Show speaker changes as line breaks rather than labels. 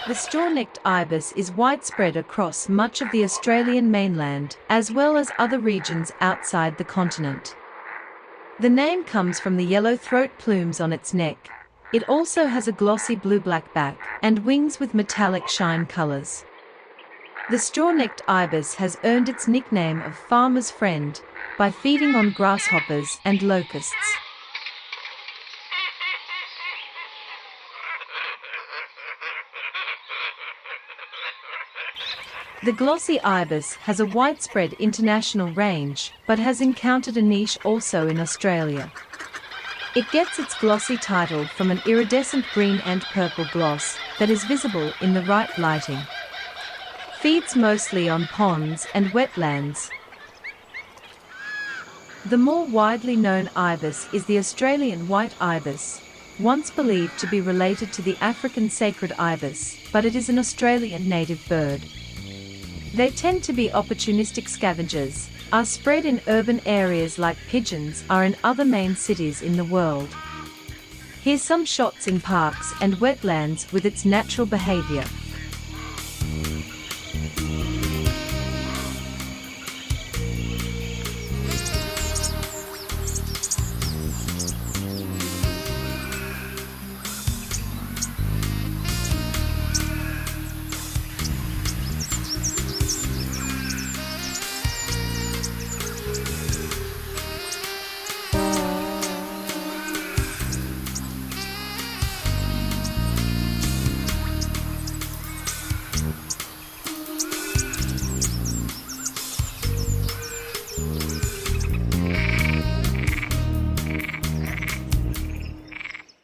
The straw-necked ibis is widespread across much of the Australian mainland, as well as other regions outside the continent. The name comes from the yellow throat plumes on its neck. It also has a glossy blue-black back and wings with metallic shine colors. The straw-necked ibis has earned its nickname of farmer's friend by feeding on grasshoppers and locusts. The glossy ibis has a widespread international range, but has encountered a niche also in Australia. It gets its glossy title from an iridescent green and purple gloss that is visible in the right lighting. Feeds mostly on ponds and wetlands. The more widely known ibis is the Australian white ibis, once believed to be related to the African sacred ibis, but it is an Australian native bird. They tend to be opportunistic scavengers, are spread in urban areas like pigeons are in other main cities in the world. Here's some shots in parks and wetlands with its natural behavior.